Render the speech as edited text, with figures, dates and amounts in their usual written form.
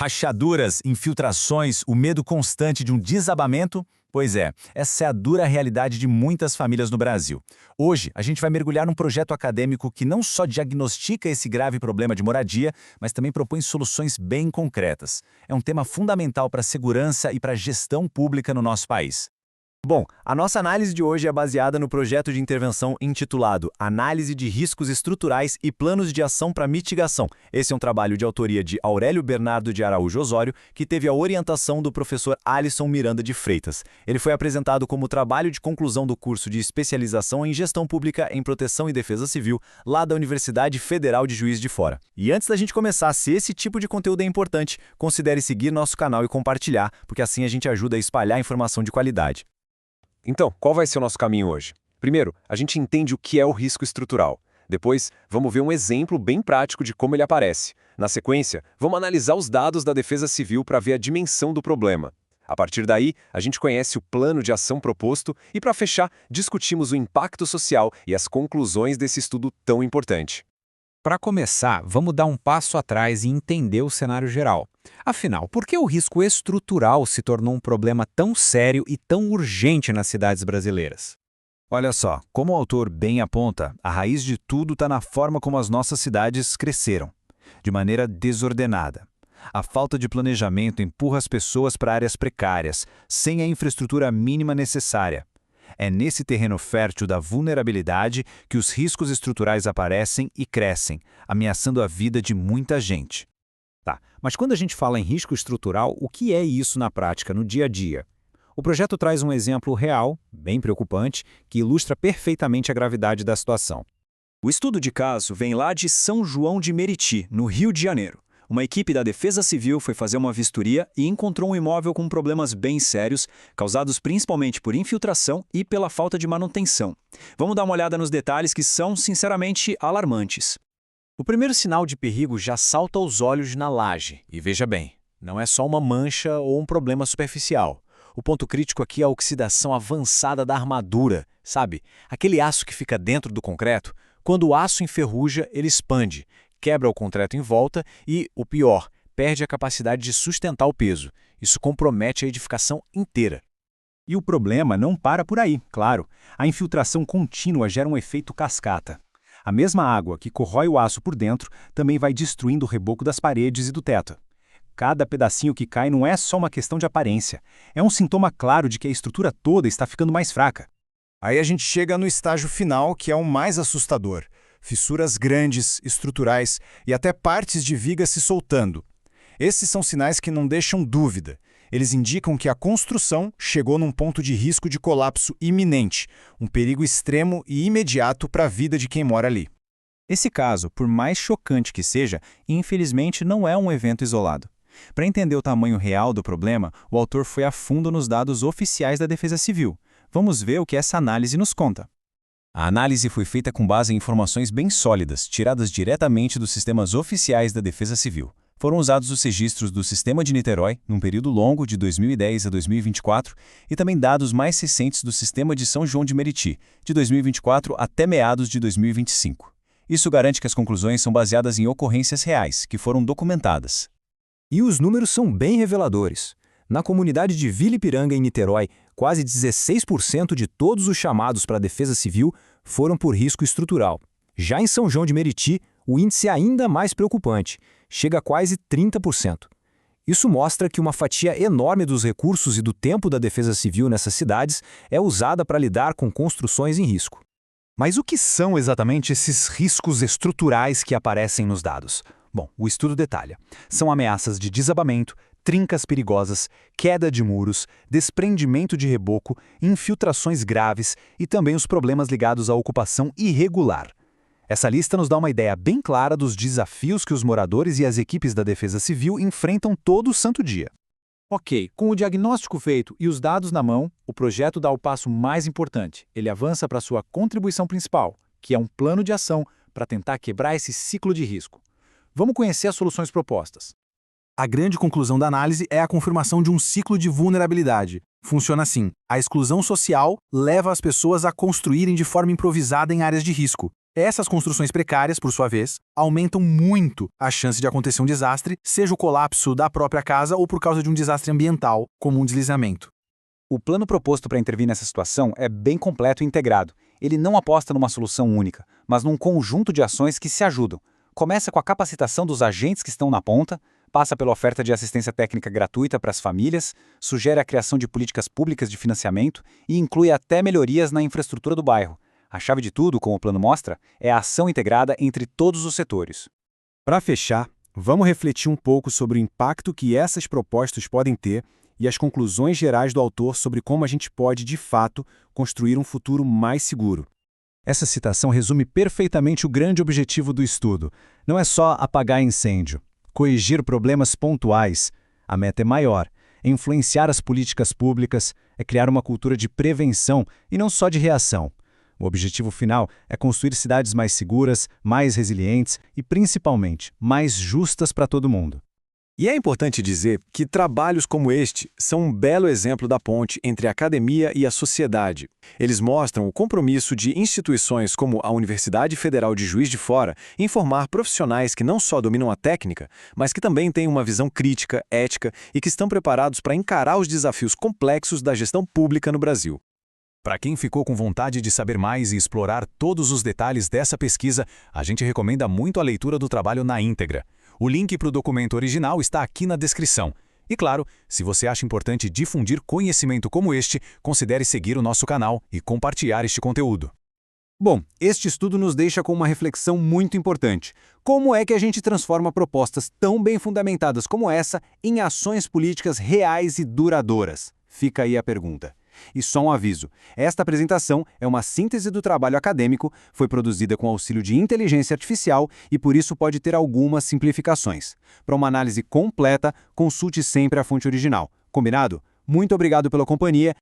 Rachaduras, infiltrações, o medo constante de um desabamento? Pois é, essa é a dura realidade de muitas famílias no Brasil. Hoje, a gente vai mergulhar num projeto acadêmico que não só diagnostica esse grave problema de moradia, mas também propõe soluções bem concretas. É um tema fundamental para a segurança e para a gestão pública no nosso país. Bom, a nossa análise de hoje é baseada no projeto de intervenção intitulado Análise de Riscos Estruturais e Planos de Ação para Mitigação. Esse é um trabalho de autoria de Aurélio Bernardo de Araújo Osório, que teve a orientação do professor Alisson Miranda de Freitas. Ele foi apresentado como trabalho de conclusão do curso de especialização em Gestão Pública em Proteção e Defesa Civil, lá da Universidade Federal de Juiz de Fora. E antes da gente começar, se esse tipo de conteúdo é importante, considere seguir nosso canal e compartilhar, porque assim a gente ajuda a espalhar informação de qualidade. Então, qual vai ser o nosso caminho hoje? Primeiro, a gente entende o que é o risco estrutural. Depois, vamos ver um exemplo bem prático de como ele aparece. Na sequência, vamos analisar os dados da Defesa Civil para ver a dimensão do problema. A partir daí, a gente conhece o plano de ação proposto e, para fechar, discutimos o impacto social e as conclusões desse estudo tão importante. Para começar, vamos dar um passo atrás e entender o cenário geral. Afinal, por que o risco estrutural se tornou um problema tão sério e tão urgente nas cidades brasileiras? Olha só, como o autor bem aponta, a raiz de tudo está na forma como as nossas cidades cresceram, de maneira desordenada. A falta de planejamento empurra as pessoas para áreas precárias, sem a infraestrutura mínima necessária. É nesse terreno fértil da vulnerabilidade que os riscos estruturais aparecem e crescem, ameaçando a vida de muita gente. Tá, mas quando a gente fala em risco estrutural, o que é isso na prática, no dia a dia? O projeto traz um exemplo real, bem preocupante, que ilustra perfeitamente a gravidade da situação. O estudo de caso vem lá de São João de Meriti, no Rio de Janeiro. Uma equipe da Defesa Civil foi fazer uma vistoria e encontrou um imóvel com problemas bem sérios, causados principalmente por infiltração e pela falta de manutenção. Vamos dar uma olhada nos detalhes que são, sinceramente, alarmantes. O primeiro sinal de perigo já salta aos olhos na laje. E veja bem, não é só uma mancha ou um problema superficial. O ponto crítico aqui é a oxidação avançada da armadura, sabe? Aquele aço que fica dentro do concreto. Quando o aço enferruja, ele expande, quebra o concreto em volta e, o pior, perde a capacidade de sustentar o peso. Isso compromete a edificação inteira. E o problema não para por aí, claro. A infiltração contínua gera um efeito cascata. A mesma água que corrói o aço por dentro também vai destruindo o reboco das paredes e do teto. Cada pedacinho que cai não é só uma questão de aparência. É um sintoma claro de que a estrutura toda está ficando mais fraca. Aí a gente chega no estágio final, que é o mais assustador. Fissuras grandes, estruturais e até partes de vigas se soltando. Esses são sinais que não deixam dúvida. Eles indicam que a construção chegou num ponto de risco de colapso iminente, um perigo extremo e imediato para a vida de quem mora ali. Esse caso, por mais chocante que seja, infelizmente não é um evento isolado. Para entender o tamanho real do problema, o autor foi a fundo nos dados oficiais da Defesa Civil. Vamos ver o que essa análise nos conta. A análise foi feita com base em informações bem sólidas, tiradas diretamente dos sistemas oficiais da Defesa Civil. Foram usados os registros do Sistema de Niterói, num período longo de 2010 a 2024, e também dados mais recentes do Sistema de São João de Meriti, de 2024 até meados de 2025. Isso garante que as conclusões são baseadas em ocorrências reais, que foram documentadas. E os números são bem reveladores. Na comunidade de Vila Ipiranga, em Niterói, quase 16% de todos os chamados para a Defesa Civil foram por risco estrutural. Já em São João de Meriti, o índice é ainda mais preocupante, chega a quase 30%. Isso mostra que uma fatia enorme dos recursos e do tempo da Defesa Civil nessas cidades é usada para lidar com construções em risco. Mas o que são exatamente esses riscos estruturais que aparecem nos dados? Bom, o estudo detalha. São ameaças de desabamento, trincas perigosas, queda de muros, desprendimento de reboco, infiltrações graves e também os problemas ligados à ocupação irregular. Essa lista nos dá uma ideia bem clara dos desafios que os moradores e as equipes da Defesa Civil enfrentam todo santo dia. Ok, com o diagnóstico feito e os dados na mão, o projeto dá o passo mais importante. Ele avança para sua contribuição principal, que é um plano de ação para tentar quebrar esse ciclo de risco. Vamos conhecer as soluções propostas. A grande conclusão da análise é a confirmação de um ciclo de vulnerabilidade. Funciona assim: a exclusão social leva as pessoas a construírem de forma improvisada em áreas de risco. Essas construções precárias, por sua vez, aumentam muito a chance de acontecer um desastre, seja o colapso da própria casa ou por causa de um desastre ambiental, como um deslizamento. O plano proposto para intervir nessa situação é bem completo e integrado. Ele não aposta numa solução única, mas num conjunto de ações que se ajudam. Começa com a capacitação dos agentes que estão na ponta, passa pela oferta de assistência técnica gratuita para as famílias, sugere a criação de políticas públicas de financiamento e inclui até melhorias na infraestrutura do bairro. A chave de tudo, como o plano mostra, é a ação integrada entre todos os setores. Para fechar, vamos refletir um pouco sobre o impacto que essas propostas podem ter e as conclusões gerais do autor sobre como a gente pode, de fato, construir um futuro mais seguro. Essa citação resume perfeitamente o grande objetivo do estudo. Não é só apagar incêndio, corrigir problemas pontuais. A meta é maior, é influenciar as políticas públicas, é criar uma cultura de prevenção e não só de reação. O objetivo final é construir cidades mais seguras, mais resilientes e, principalmente, mais justas para todo mundo. E é importante dizer que trabalhos como este são um belo exemplo da ponte entre a academia e a sociedade. Eles mostram o compromisso de instituições como a Universidade Federal de Juiz de Fora em formar profissionais que não só dominam a técnica, mas que também têm uma visão crítica, ética e que estão preparados para encarar os desafios complexos da gestão pública no Brasil. Para quem ficou com vontade de saber mais e explorar todos os detalhes dessa pesquisa, a gente recomenda muito a leitura do trabalho na íntegra. O link para o documento original está aqui na descrição. E claro, se você acha importante difundir conhecimento como este, considere seguir o nosso canal e compartilhar este conteúdo. Bom, este estudo nos deixa com uma reflexão muito importante. Como é que a gente transforma propostas tão bem fundamentadas como essa em ações políticas reais e duradouras? Fica aí a pergunta. E só um aviso, esta apresentação é uma síntese do trabalho acadêmico, foi produzida com auxílio de inteligência artificial e por isso pode ter algumas simplificações. Para uma análise completa, consulte sempre a fonte original. Combinado? Muito obrigado pela companhia